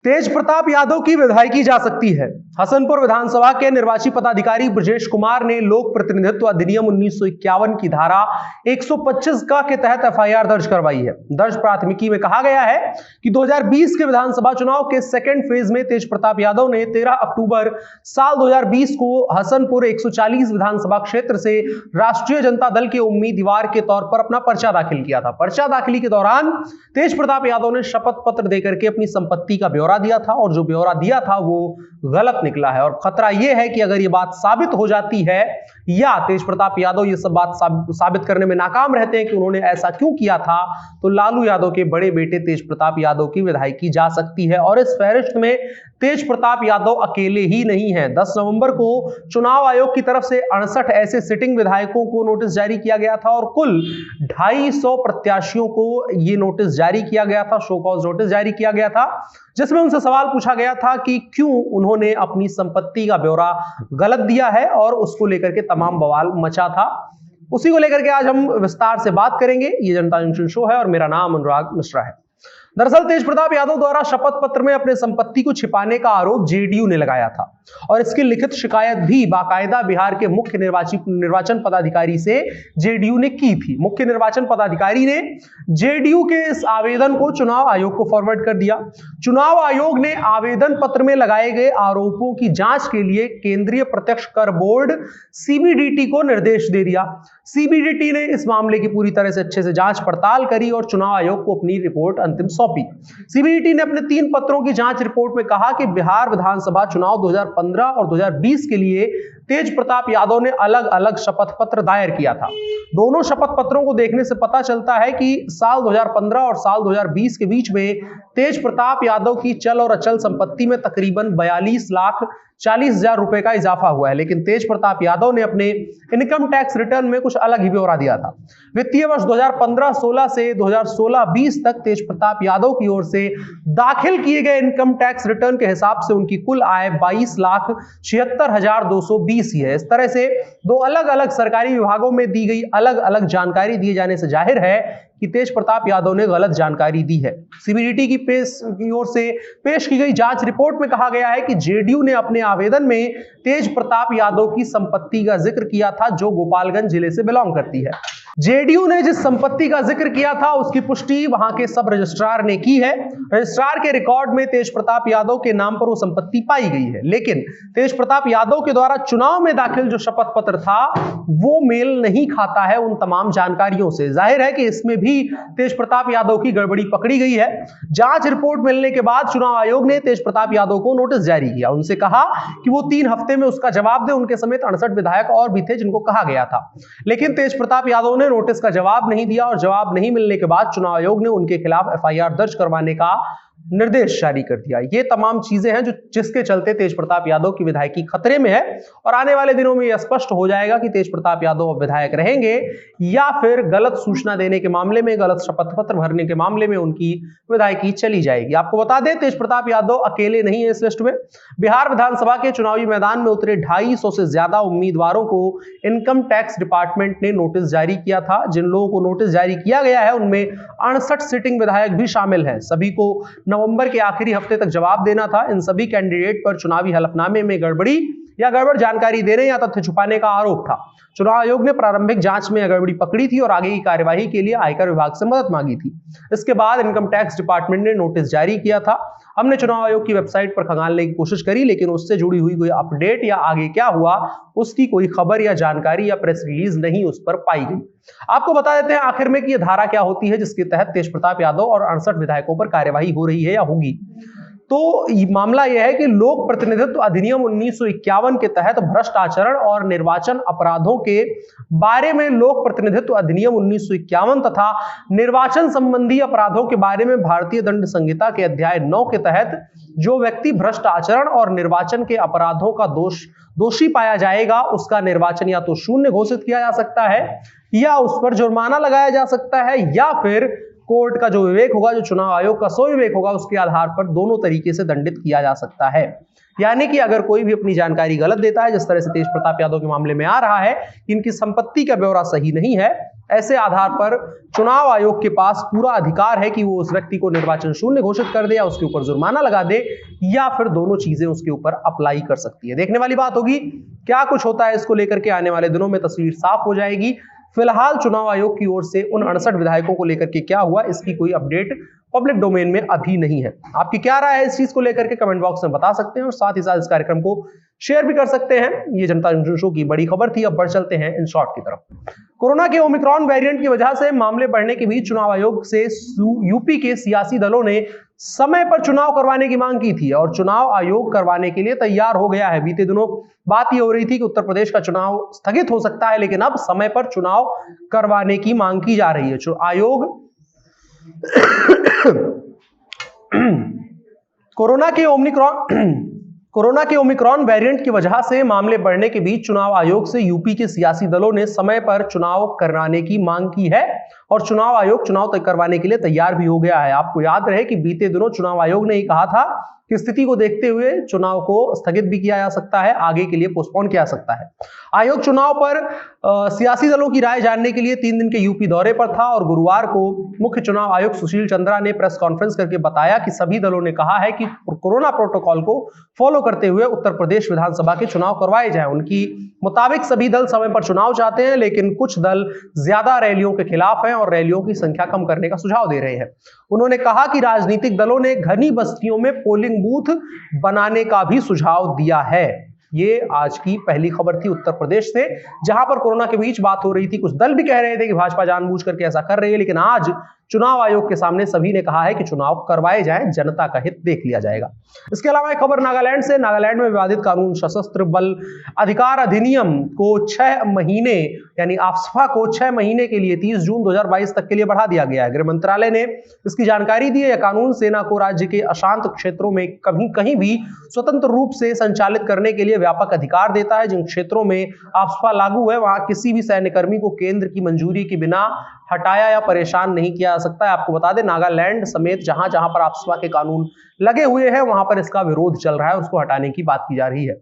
तेज प्रताप यादव की विधायकी जा सकती है। हसनपुर विधानसभा के निर्वाची पदाधिकारी ब्रजेश कुमार ने लोक प्रतिनिधित्व अधिनियम 1951 की धारा 125 का के तहत एफआईआर दर्ज करवाई है। दर्ज प्राथमिकी में कहा गया है कि 2020 के विधानसभा चुनाव के सेकेंड फेज में तेज प्रताप यादव ने 13 अक्टूबर साल 2020 को हसनपुर 140 विधानसभा क्षेत्र से राष्ट्रीय जनता दल के उम्मीदवार के तौर पर अपना पर्चा दाखिल किया था। पर्चा दाखिली के दौरान तेज प्रताप यादव ने शपथ पत्र देकर के अपनी संपत्ति का ब्यौरा दिया था और जो ब्यौरा दिया था वो गलत निकला है। और खतरा यह है कि अगर ये बात साबित हो जाती है या तेज प्रताप यादव ये सब बात साबित करने में नाकाम रहते हैं कि उन्होंने ऐसा क्यों किया था, तो लालू यादव के बड़े बेटे तेज प्रताप यादव की विधायकी जा सकती है। और इस फहरिस्त में तेज प्रताप यादव अकेले ही नहीं है। 10 नवंबर को चुनाव आयोग की तरफ से 68 ऐसे सिटिंग विधायकों को नोटिस जारी किया गया था और कुल 250 प्रत्याशियों को यह नोटिस जारी किया गया था, शो कॉज नोटिस जारी किया गया था, जिसमें उनसे सवाल पूछा गया था कि क्यों उन्होंने अपनी संपत्ति का ब्यौरा गलत दिया है और उसको लेकर के तमाम बवाल मचा था। उसी को लेकर के आज हम विस्तार से बात करेंगे। ये जनता जंक्शन शो है और मेरा नाम अनुराग मिश्रा है। दरअसल तेज प्रताप यादव द्वारा शपथ पत्र में अपने संपत्ति को छिपाने का आरोप जेडीयू ने लगाया था और इसकी लिखित शिकायत भी बाकायदा बिहार के मुख्य निर्वाचन पदाधिकारी से जेडीयू ने की थी। मुख्य निर्वाचन पदाधिकारी ने जेडीयू के इस आवेदन को चुनाव आयोग को फॉरवर्ड कर दिया। चुनाव आयोग ने आवेदन पत्र में लगाए गए आरोपों की जांच के लिए केंद्रीय प्रत्यक्ष कर बोर्ड सीबीडीटी को निर्देश दे दिया। सीबीडीटी ने इस मामले की पूरी तरह से अच्छे से जांच पड़ताल करी और चुनाव आयोग को अपनी रिपोर्ट अंतिम सौंपी। सीबीडीटी ने अपने 3 पत्रों की जांच रिपोर्ट में कहा कि बिहार विधानसभा चुनाव 2015 और 2020 के लिए तेज प्रताप यादव ने अलग अलग शपथ पत्र दायर किया था। दोनों शपथ पत्रों को देखने से पता चलता है कि साल 2015 और साल 2020 के बीच में तेज प्रताप यादव की चल और अचल संपत्ति में तकरीबन 42,40,000 रुपए का इजाफा हुआ है। लेकिन तेज प्रताप यादव ने अपने इनकम टैक्स रिटर्न में कुछ अलग ही ब्यौरा दिया था। वित्तीय वर्ष 2015-16 से 2016-20 तक तेज प्रताप यादव की ओर से दाखिल किए गए इनकम टैक्स रिटर्न के हिसाब से उनकी कुल आय 22,76,220 ही है। इस तरह से दो अलग अलग सरकारी विभागों में दी गई अलग अलग जानकारी दिए जाने से जाहिर है कि तेज प्रताप यादव ने गलत जानकारी दी है। सीबीडीटी की ओर से पेश की गई जांच रिपोर्ट में कहा गया है कि जेडीयू ने अपने आवेदन में तेज प्रताप यादव की संपत्ति का जिक्र किया था जो गोपालगंज जिले से बिलोंग करती है। जेडीयू ने जिस संपत्ति का जिक्र किया था उसकी पुष्टि वहां के सब रजिस्ट्रार ने की है। रजिस्ट्रार के रिकॉर्ड में तेज प्रताप यादव के नाम पर वो संपत्ति पाई गई है। लेकिन तेज प्रताप यादव के द्वारा चुनाव में दाखिल जो शपथ पत्र था वो मेल नहीं खाता है उन तमाम जानकारियों से। जाहिर है कि इसमें भी तेज प्रताप यादव की गड़बड़ी पकड़ी गई है। जांच रिपोर्ट मिलने के बाद चुनाव आयोग ने तेज प्रताप यादव को नोटिस जारी किया। उनसे कहा कि वो 3 हफ्ते में उसका जवाब दे। उनके समेत 68 विधायक और भी थे जिनको कहा गया था। लेकिन तेज प्रताप यादव ने नोटिस का जवाब नहीं दिया और जवाब नहीं मिलने के बाद चुनाव आयोग ने उनके खिलाफ एफआईआर दर्ज करवाने का निर्देश जारी कर दिया। ये तमाम चीजें हैं जिसके चलते तेज प्रताप यादव की विधायकी खतरे में है और आने वाले दिनों में यह स्पष्ट हो जाएगा कि तेज प्रताप यादव विधायक रहेंगे या फिर गलत सूचना देने के मामले में, गलत शपथ पत्र भरने के मामले में उनकी विधायकी चली जाएगी। आपको बता दें तेज प्रताप यादव अकेले नहीं है इस लिस्ट में। बिहार विधानसभा के चुनावी मैदान में उतरे 250 से ज्यादा उम्मीदवारों को इनकम टैक्स डिपार्टमेंट ने नोटिस जारी किया था। जिन लोगों को नोटिस जारी किया गया है उनमें 68 सिटिंग विधायक भी शामिल हैं। सभी को नवंबर के आखिरी हफ्ते तक जवाब देना था। इन सभी कैंडिडेट पर चुनावी हलफनामे में गड़बड़ी या गड़बड़ जानकारी देने या तथ्य छुपाने का आरोप था। चुनाव आयोग ने प्रारंभिक जांच में गड़बड़ी पकड़ी थी और आगे की कार्यवाही के लिए आयकर विभाग से मदद मांगी थी। इसके बाद इनकम टैक्स डिपार्टमेंट ने नोटिस जारी किया था। हमने चुनाव आयोग की वेबसाइट पर खंगालने की कोशिश करी लेकिन उससे जुड़ी हुई कोई अपडेट या आगे क्या हुआ उसकी कोई खबर या जानकारी या प्रेस रिलीज नहीं उस पर पाई गई। आपको बता देते हैं आखिर में कि यह धारा क्या होती है जिसके तहत तेज प्रताप यादव और 68 विधायकों पर कार्यवाही हो रही है या होगी। तो मामला यह है कि लोक प्रतिनिधित्व अधिनियम 1951 के तहत भ्रष्ट आचरण और निर्वाचन अपराधों के बारे में लोक प्रतिनिधित्व अधिनियम 1951 तथा निर्वाचन संबंधी अपराधों के बारे में भारतीय दंड संहिता के अध्याय 9 के तहत जो व्यक्ति भ्रष्ट आचरण और निर्वाचन के अपराधों का दोषी पाया जाएगा उसका निर्वाचन या तो शून्य घोषित किया जा सकता है या उस पर जुर्माना लगाया जा सकता है या फिर कोर्ट का जो विवेक होगा, जो चुनाव आयोग का स्वविवेक होगा, उसके आधार पर दोनों तरीके से दंडित किया जा सकता है। यानी कि अगर कोई भी अपनी जानकारी गलत देता है, जिस तरह से तेज प्रताप यादव के मामले में आ रहा है, इनकी संपत्ति का ब्यौरा सही नहीं है, ऐसे आधार पर चुनाव आयोग के पास पूरा अधिकार है कि वो उस व्यक्ति को निर्वाचन शून्य घोषित कर दे या उसके ऊपर जुर्माना लगा दे, या फिर दोनों चीजें उसके ऊपर अप्लाई कर सकती है। देखने वाली बात होगी क्या कुछ होता है इसको लेकर के, आने वाले दिनों में तस्वीर साफ हो जाएगी। फिलहाल चुनाव आयोग की ओर से उन 68 विधायकों को लेकर के क्या हुआ, इसकी कोई अपडेट पब्लिक डोमेन में अभी नहीं है। आपकी क्या राय है इस चीज को लेकर के कमेंट बॉक्स में बता सकते हैं, और साथ ही साथ इस कार्यक्रम को शेयर भी कर सकते हैं। ये जनता जंक्शन शो की बड़ी खबर थी। अब बढ़ चलते हैं इन शॉर्ट की तरफ। कोरोना के ओमिक्रॉन वेरिएंट की वजह से मामले बढ़ने के बीच चुनाव आयोग से यूपी के सियासी दलों ने समय पर चुनाव करवाने की मांग की थी, और चुनाव आयोग करवाने के लिए तैयार हो गया है। बीते दिनों बात यह हो रही थी कि उत्तर प्रदेश का चुनाव स्थगित हो सकता है, लेकिन अब समय पर चुनाव करवाने की मांग की जा रही है। आयोग कोरोना के ओमिक्रॉन वेरिएंट की वजह से मामले बढ़ने के बीच चुनाव आयोग से यूपी के सियासी दलों ने समय पर चुनाव कराने की मांग की है, और चुनाव आयोग चुनाव करवाने के लिए तैयार भी हो गया है। आपको याद रहे कि बीते दिनों चुनाव आयोग ने कहा था कि स्थिति को देखते हुए चुनाव को स्थगित भी किया जा सकता है, आगे के लिए पोस्टपोन किया जा सकता है। आयोग चुनाव पर सियासी दलों की राय जानने के लिए 3 दिन के यूपी दौरे पर था, और गुरुवार को मुख्य चुनाव आयुक्त सुशील चंद्रा ने प्रेस कॉन्फ्रेंस करके बताया कि सभी दलों ने कहा है कि कोरोना प्रोटोकॉल को फॉलो करते हुए उत्तर प्रदेश विधानसभा के चुनाव करवाए जाएं। उनकी मुताबिक सभी दल समय पर चुनाव चाहते हैं, लेकिन कुछ दल ज्यादा रैलियों के खिलाफ हैं और रैलियों की संख्या कम करने का सुझाव दे रहे हैं। उन्होंने कहा कि राजनीतिक दलों ने घनी बस्तियों में पोलिंग बूथ बनाने का भी सुझाव दिया है। ये आज की पहली खबर थी उत्तर प्रदेश से, जहां पर कोरोना के बीच बात हो रही थी। कुछ दल भी कह रहे थे कि भाजपा जानबूझ करके ऐसा कर रही है, लेकिन आज चुनाव आयोग के सामने सभी ने कहा है कि चुनाव करवाए जाएं, जनता का हित देख लिया जाएगा। इसके अलावा एक खबर नागालैंड से। नागालैंड में विवादित कानून सशस्त्र बल अधिकार अधिनियम को 6 महीने यानी आफ्स्पा को 6 महीने के लिए 30 जून 2022 तक के लिए बढ़ा दिया गया है। गृह मंत्रालय ने इसकी जानकारी दी है। यह कानून सेना को राज्य के अशांत क्षेत्रों में कहीं भी स्वतंत्र रूप से संचालित करने के लिए व्यापक अधिकार देता है। जिन क्षेत्रों में आफ्स्पा लागू है, वहां किसी भी सैन्यकर्मी को केंद्र की मंजूरी के बिना हटाया या परेशान नहीं किया जा सकता है। आपको बता दें, नागालैंड समेत जहां जहां पर आफ्स्पा के कानून लगे हुए हैं, वहां पर इसका विरोध चल रहा है, उसको हटाने की बात की जा रही है।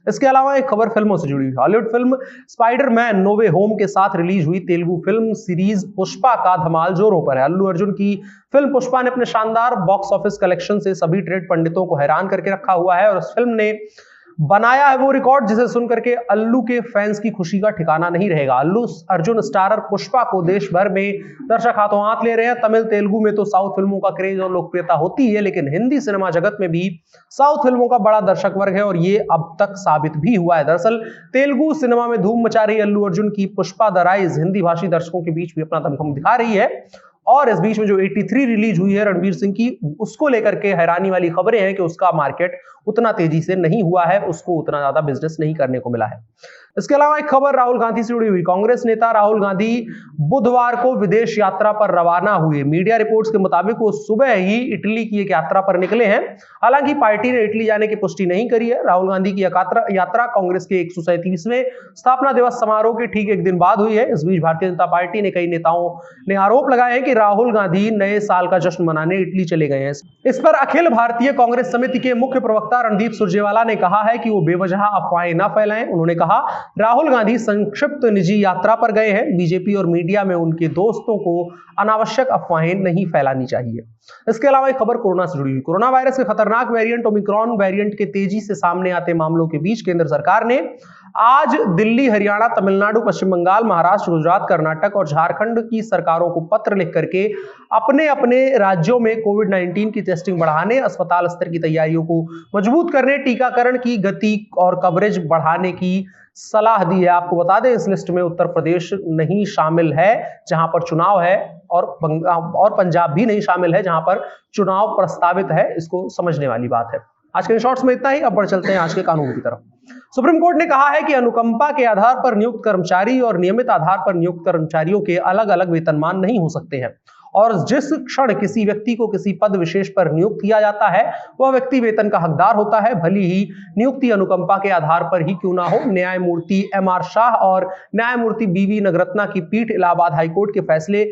इसके अलावा एक खबर फिल्मों से जुड़ी हुई। हॉलीवुड फिल्म स्पाइडरमैन नो वे होम के साथ रिलीज हुई तेलुगु फिल्म सीरीज पुष्पा का धमाल जोरों पर है। अल्लू अर्जुन की फिल्म पुष्पा ने अपने शानदार बॉक्स ऑफिस कलेक्शन से सभी ट्रेड पंडितों को हैरान करके रखा हुआ है, और इस फिल्म ने बनाया है वो रिकॉर्ड जिसे सुनकर के अल्लू के फैंस की खुशी का ठिकाना नहीं रहेगा। अल्लू अर्जुन स्टारर पुष्पा को देश भर में दर्शक हाथों हाथ ले रहे हैं। तमिल तेलुगु में तो साउथ फिल्मों का क्रेज और लोकप्रियता होती है, लेकिन हिंदी सिनेमा जगत में भी साउथ फिल्मों का बड़ा दर्शक वर्ग है, और ये अब तक साबित भी हुआ है। दरअसल तेलुगु सिनेमा में धूम मचा रही अल्लू अर्जुन की पुष्पा द राइज हिंदी भाषी दर्शकों के बीच भी अपना दमखम दिखा रही है। और इस बीच में जो 83 रिलीज हुई है रणवीर सिंह की, उसको लेकर के हैरानी वाली खबरें हैं कि उसका मार्केट उतना तेजी से नहीं हुआ है, उसको उतना ज्यादा बिजनेस नहीं करने को मिला है। इसके अलावा एक खबर राहुल गांधी से जुड़ी हुई। कांग्रेस नेता राहुल गांधी बुधवार को विदेश यात्रा पर रवाना हुए। मीडिया रिपोर्ट्स के मुताबिक वो सुबह ही इटली की एक यात्रा पर निकले हैं। हालांकि पार्टी ने इटली जाने की पुष्टि नहीं करी है। राहुल गांधी की यात्रा कांग्रेस के 137वें स्थापना दिवस समारोह के ठीक एक दिन बाद हुई है। इस बीच भारतीय जनता पार्टी ने कई नेताओं ने आरोप लगाए हैं कि राहुल गांधी नए साल का जश्न मनाने इटली चले गए हैं। इस पर अखिल भारतीय कांग्रेस समिति के मुख्य प्रवक्ता रणदीप सुरजेवाला ने कहा है कि वो बेवजह अफवाहें न फैलाएं। उन्होंने कहा, राहुल गांधी संक्षिप्त निजी यात्रा पर गए हैं। बीजेपी और मीडिया में उनके दोस्तों को अनावश्यक अफवाहें नहीं फैलानी चाहिए। इसके अलावा एक खबर कोरोना से जुड़ी हुई। कोरोना वायरस के खतरनाक वेरिएंट ओमिक्रॉन वेरिएंट के तेजी से सामने आते मामलों के बीच केंद्र सरकार ने आज दिल्ली, हरियाणा, तमिलनाडु, पश्चिम बंगाल, महाराष्ट्र, गुजरात, कर्नाटक और झारखंड की सरकारों को पत्र लिख करके अपने अपने राज्यों में कोविड-19 की टेस्टिंग बढ़ाने, अस्पताल स्तर की तैयारियों को मजबूत करने, टीकाकरण की गति और कवरेज बढ़ाने की सलाह दी है। आपको बता दें, इस लिस्ट में उत्तर प्रदेश नहीं शामिल है जहां पर चुनाव है, और पंजाब भी नहीं शामिल है जहां पर चुनाव प्रस्तावित है। इसको समझने वाली बात है। आज के शॉर्ट्स में इतना ही। अब बढ़ चलते हैं आज के कानून की तरफ। सुप्रीम कोर्ट ने कहा है कि अनुकंपा के आधार पर नियुक्त कर्मचारी और नियमित आधार पर नियुक्त कर्मचारियों के अलग अलग वेतनमान नहीं हो सकते हैं, और जिस क्षण किसी व्यक्ति को किसी पद विशेष पर नियुक्त किया जाता है, वह व्यक्ति वेतन का हकदार होता है, भली ही नियुक्ति अनुकंपा के आधार पर ही क्यों ना हो। न्यायमूर्ति M.R. शाह और न्यायमूर्ति B.V. नगरत्ना की पीठ इलाहाबाद हाईकोर्ट के फैसले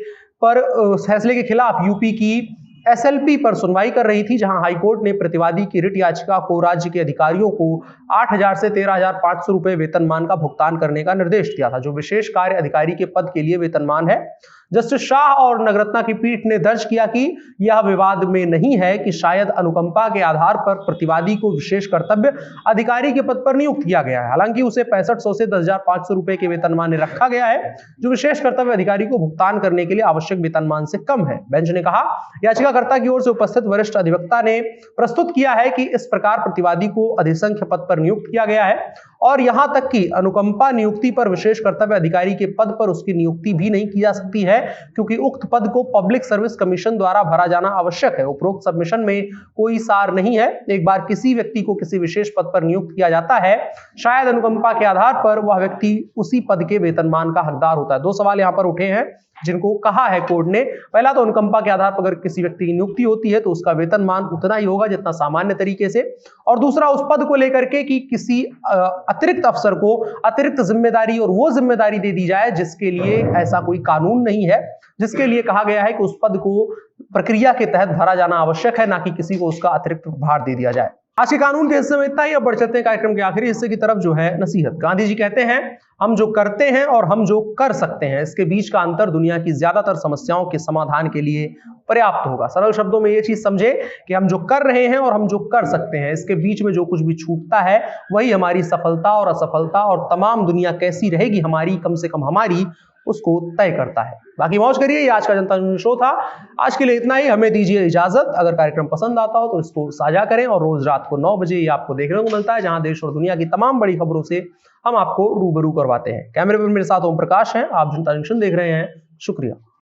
पर फैसले के खिलाफ यूपी की एसएलपी पर सुनवाई कर रही थी, जहां हाईकोर्ट ने प्रतिवादी की रिट याचिका को राज्य के अधिकारियों को 8,000 से 13,500 रुपए वेतनमान का भुगतान करने का निर्देश दिया था, जो विशेष कार्य अधिकारी के पद के लिए वेतनमान है। जस्टिस शाह और नगरत्ना की पीठ ने दर्ज किया कि यह विवाद में नहीं है कि शायद अनुकंपा के आधार पर प्रतिवादी को विशेष कर्तव्य अधिकारी के पद पर नियुक्त किया गया है। हालांकि उसे 6500 से 10,500 रुपए के वेतनमान रखा गया है, जो विशेष कर्तव्य अधिकारी को भुगतान करने के लिए आवश्यक वेतनमान से कम है। बेंच ने कहा, याचिकाकर्ता की ओर से उपस्थित वरिष्ठ अधिवक्ता ने प्रस्तुत किया है कि इस प्रकार प्रतिवादी को अधिसंख्य पद पर नियुक्त किया गया है और यहां तक कि अनुकंपा नियुक्ति पर विशेष कर्तव्य अधिकारी के पद पर उसकी नियुक्ति भी नहीं की जा सकती है, क्योंकि उक्त पद को पब्लिक सर्विस कमीशन द्वारा भरा जाना आवश्यक है। उपरोक्त सबमिशन में कोई सार नहीं है। एक बार किसी व्यक्ति को किसी विशेष पद पर नियुक्त किया जाता है, शायद अनुकंपा के आधार पर वह व्यक्ति उसी पद के वेतनमान का हकदार होता है। दो सवाल यहां पर उठे हैं जिनको कहा है कोर्ट ने। पहला तो अनुकंपा के आधार पर अगर किसी व्यक्ति की नियुक्ति होती है तो उसका वेतनमान उतना ही होगा जितना सामान्य तरीके से, और दूसरा उस पद को लेकर के कि किसी अतिरिक्त अफसर को अतिरिक्त जिम्मेदारी और वो जिम्मेदारी दे दी जाए जिसके लिए ऐसा कोई कानून नहीं है, जिसके लिए कहा गया है कि उस पद को प्रक्रिया के तहत भरा जाना आवश्यक है, ना कि किसी को उसका अतिरिक्त भार दे दिया जाए। आज के कानून के हिस्से में इतना ही। अब बढ़ चलते हैं कार्यक्रम के आखिरी हिस्से की तरफ, जो है नसीहत। गांधी जी कहते हैं, हम जो करते हैं और हम जो कर सकते हैं, इसके बीच का अंतर दुनिया की ज्यादातर समस्याओं के समाधान के लिए पर्याप्त होगा। सरल शब्दों में ये चीज समझे कि हम जो कर रहे हैं और हम जो कर सकते हैं, इसके बीच में जो कुछ भी छूटता है वही हमारी सफलता और असफलता और तमाम दुनिया कैसी रहेगी हमारी, कम से कम हमारी, उसको तय करता है। बाकी मौज करिए। ये आज का जनता जनार्दन शो था। आज के लिए इतना ही। हमें दीजिए इजाजत। अगर कार्यक्रम पसंद आता हो तो इसको साझा करें, और रोज रात को 9 बजे ये आपको देखने को मिलता है, जहां देश और दुनिया की तमाम बड़ी खबरों से हम आपको रूबरू करवाते हैं। कैमरे पर मेरे साथ ओम प्रकाश हैं। आप जनता जंक्शन देख रहे हैं। शुक्रिया।